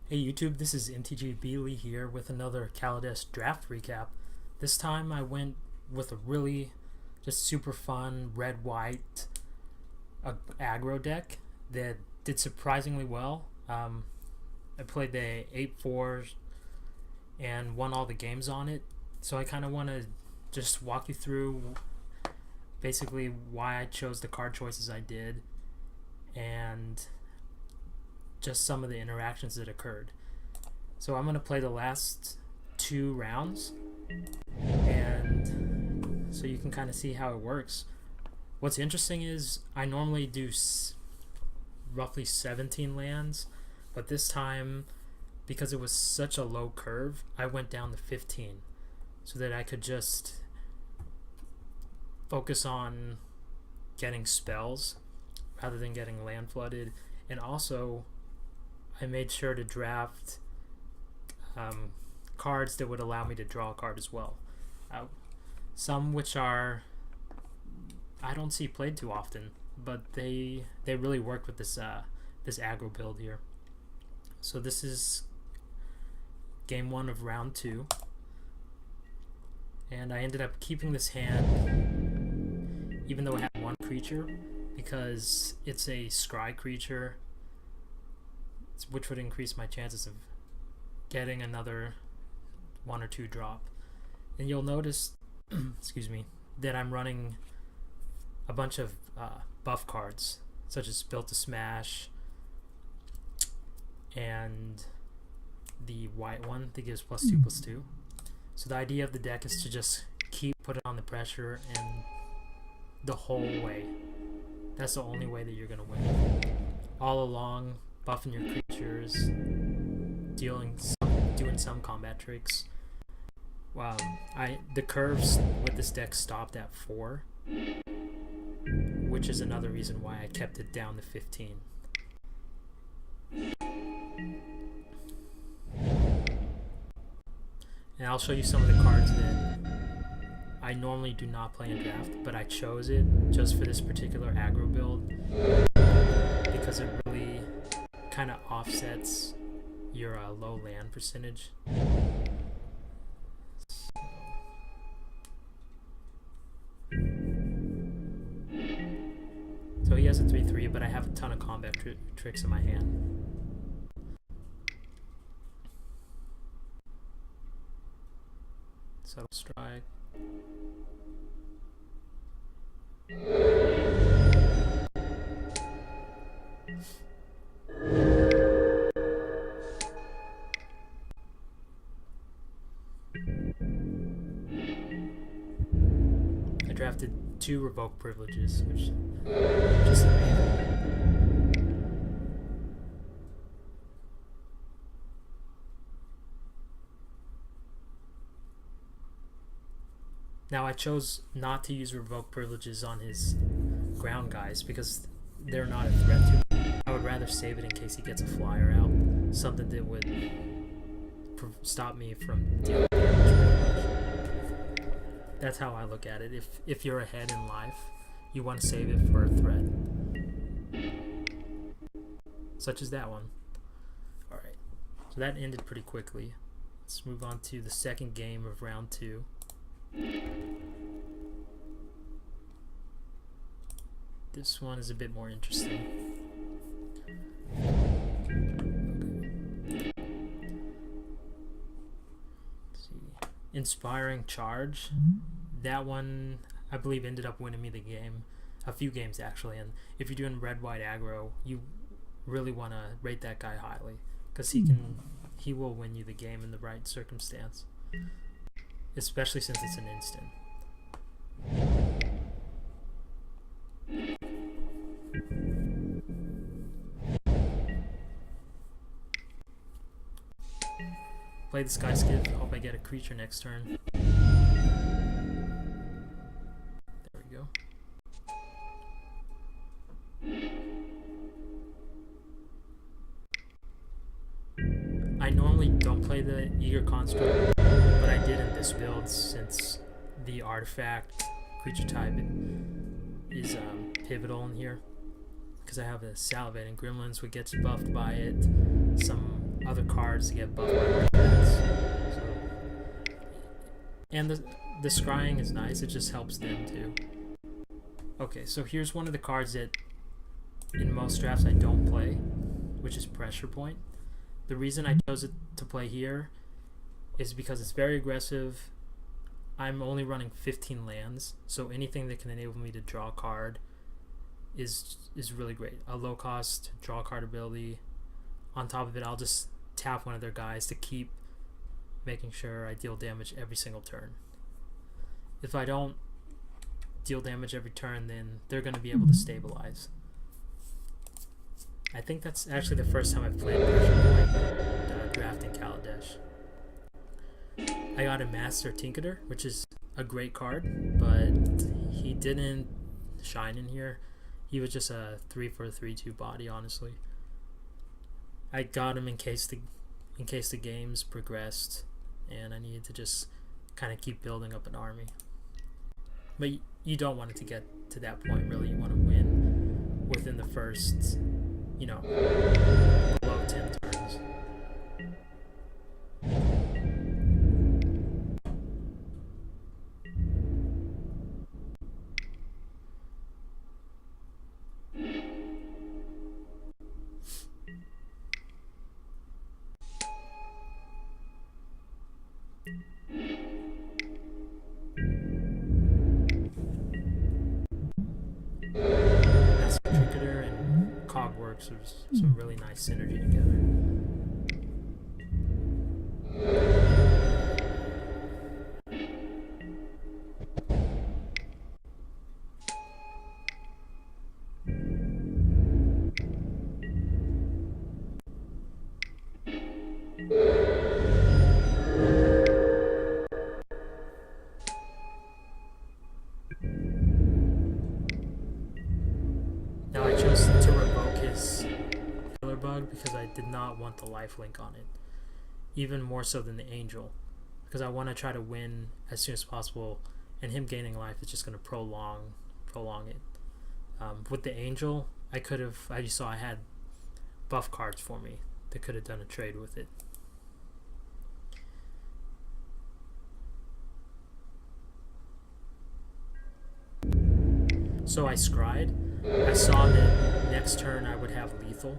Hey YouTube, this is MTG Beely here with another Kaladesh draft recap. This time I went with a really just super fun red-white aggro deck that did surprisingly well. I played the 8-4s and won all the games on it, so I kind of want to just walk you through basically why I chose the card choices I did and just some of the interactions that occurred. So I'm going to play the last 2 rounds, and so you can kind of see how it works. What's interesting is I normally do roughly 17 lands, but this time, because it was such a low curve, I went down to 15 so that I could just focus on getting spells rather than getting land flooded. And also I made sure to draft cards that would allow me to draw a card as well. Some which are I don't see played too often, but they really work with this aggro build here. So this is game 1 of round 2, and I ended up keeping this hand even though I had 1 creature because it's a scry creature, which would increase my chances of getting another 1 or 2 drop. And you'll notice excuse me, that I'm running a bunch of buff cards such as Built to Smash and the white one that gives +2/+2. So the idea of the deck is to just keep putting on the pressure and the whole way. That's the only way that you're going to win. All along, buffing your creatures, doing some combat tricks. The curves with this deck stopped at 4, which is another reason why I kept it down to 15. And I'll show you some of the cards that I normally do not play in draft, but I chose it just for this particular aggro build because it really kind of offsets your low land percentage. So he has a 3/3, but I have a ton of combat tricks in my hand. Subtle Strike. I drafted 2 Revoke Privileges, which just amazing. Now I chose not to use Revoke Privileges on his ground guys because they're not a threat to me. I would rather save it in case he gets a flyer out, something that would stop me from dealing damage. That's how I look at it. If you're ahead in life, you want to save it for a threat, such as that one. Alright, so that ended pretty quickly. Let's move on to the second game of round 2. This one is a bit more interesting. Let's see. Inspiring Charge. That one I believe ended up winning me the game. A few games actually, and if you're doing red-white aggro, you really want to rate that guy highly because he will win you the game in the right circumstance, especially since it's an instant. Play the Sky Skip, hope I get a creature next turn. There we go. I normally don't play the Eager Construct, but I did in this build since the artifact creature type is pivotal in here. Because I have a Salivating Gremlins, which gets buffed by it, some other cards to get buff attacks. So, and the scrying is nice. It just helps them too. Okay, so here's one of the cards that in most drafts I don't play, which is Pressure Point. The reason I chose it to play here is because it's very aggressive. I'm only running 15 lands, so anything that can enable me to draw a card is really great. A low cost draw card ability. On top of it, I'll just tap one of their guys to keep making sure I deal damage every single turn. If I don't deal damage every turn, then they're going to be able to stabilize. I think that's actually the first time I've played Pressure Point drafting Kaladesh. I got a Master Tinkerer, which is a great card, but he didn't shine in here. He was just a 3 for a 3/2 body, honestly. I got him in case the games progressed, and I needed to just kind of keep building up an army. But you don't want it to get to that point, really. You want to win within the first, below 10 turns. There's some really nice synergy together. Now I chose to revoke his Killer Bug because I did not want the lifelink on it, even more so than the Angel, because I want to try to win as soon as possible, and him gaining life is just going to prolong it. With the Angel, I saw I had buff cards for me that could have done a trade with it. So I scryed. I saw that next turn I would have lethal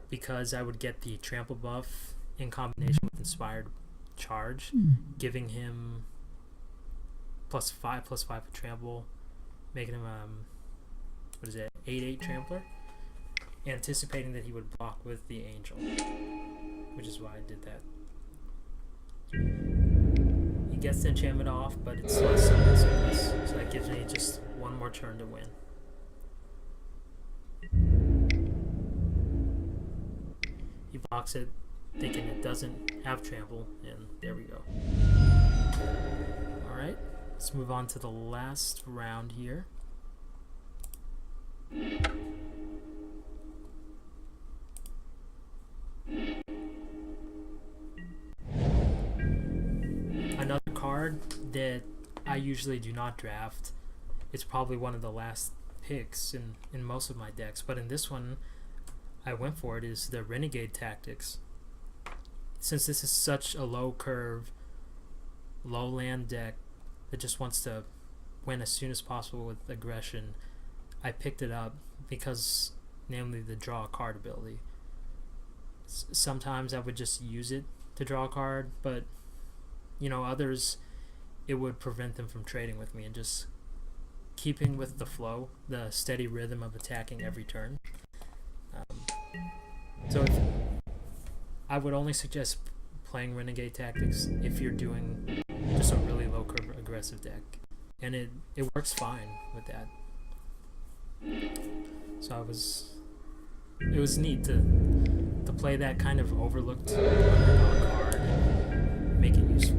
because I would get the trample buff in combination with inspired charge, giving him +5/+5 for trample, making him 8/8 trampler, anticipating that he would block with the Angel, which is why I did that. He gets the enchantment off, but it's less sickness, so that gives me just one more turn to win. He blocks it, thinking it doesn't have trample, and there we go. Alright, let's move on to the last round here. Another card that I usually do not draft. It's probably one of the last picks in most of my decks, but in this one I went for it, is the Renegade Tactics. Since this is such a low curve, low land deck that just wants to win as soon as possible with aggression, I picked it up because, namely, the draw a card ability. Sometimes I would just use it to draw a card, but others, it would prevent them from trading with me and just keeping with the flow, the steady rhythm of attacking every turn. So I would only suggest playing Renegade Tactics if you're doing just a really low curve aggressive deck, and it works fine with that. So it was neat to play that kind of overlooked underdog card and make it useful.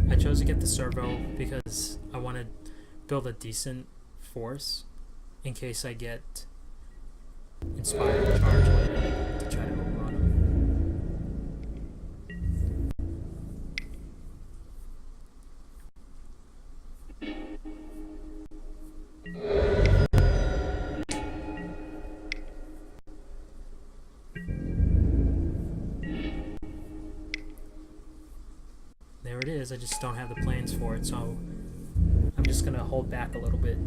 I chose to get the servo because I want to build a decent force in case I get inspired charge later to try to overrun him. There it is. I just don't have the planes for it, so I'm just gonna hold back a little bit.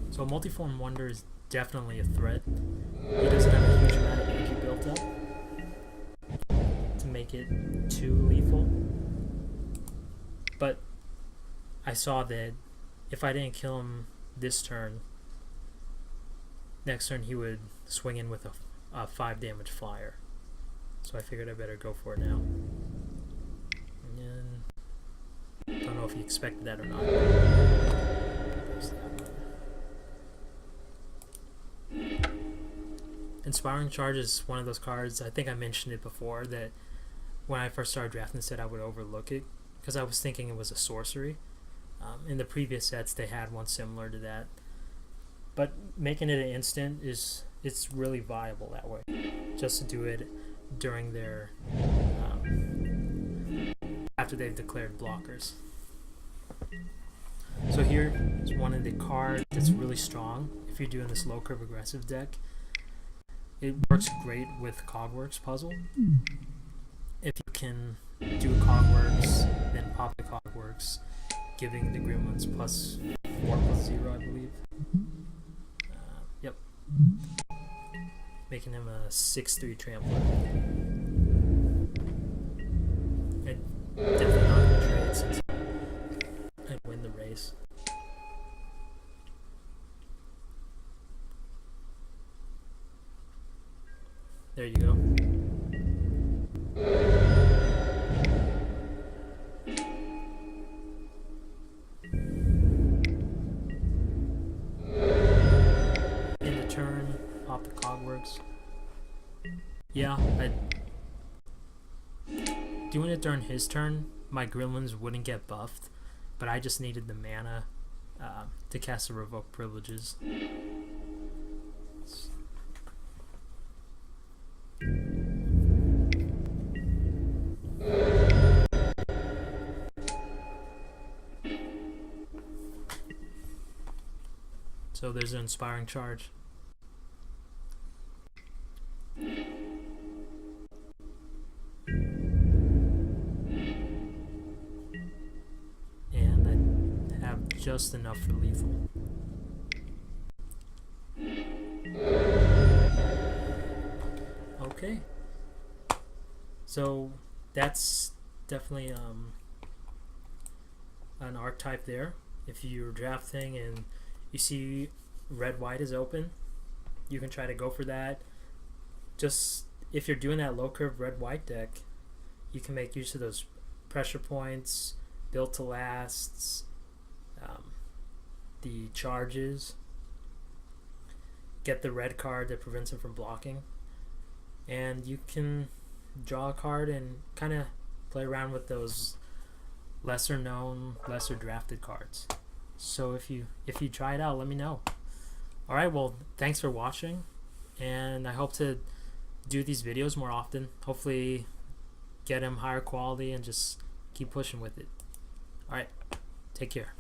So Multiform Wonder is definitely a threat. He doesn't have a huge amount of energy built up to make it too lethal. But I saw that if I didn't kill him this turn, next turn he would swing in with a 5 damage flyer. So I figured I better go for it now. And don't know if he expected that or not. Inspiring Charge is one of those cards, I think I mentioned it before, that when I first started drafting the set I would overlook it because I was thinking it was a sorcery. In the previous sets they had one similar to that, but making it an instant it's really viable that way, just to do it during their after they've declared blockers. So here is one of the cards that's really strong if you're doing this low curve aggressive deck. It works great with Cogworks puzzle. If you can do Cogworks, then pop the Cogworks, giving the Gremlins +4/+0, I believe. Yep. Making him a 6/3 trampler. And definitely not going to trade since I'd win the race. There you go. In the turn, pop the Cogworks. Yeah, doing it during his turn, my Gremlins wouldn't get buffed, but I just needed the mana to cast the Revoke Privileges. So there's an Inspiring Charge. And I have just enough for lethal. Okay. So that's definitely an archetype there. If you're drafting and you see red-white is open, you can try to go for that. Just if you're doing that low curve red-white deck, you can make use of those pressure points, built to lasts, the charges, get the red card that prevents him from blocking, and you can draw a card and kind of play around with those lesser known, lesser drafted cards. So if you try it out, let me know. Alright, well, thanks for watching, and I hope to do these videos more often. Hopefully get them higher quality and just keep pushing with it. Alright, take care.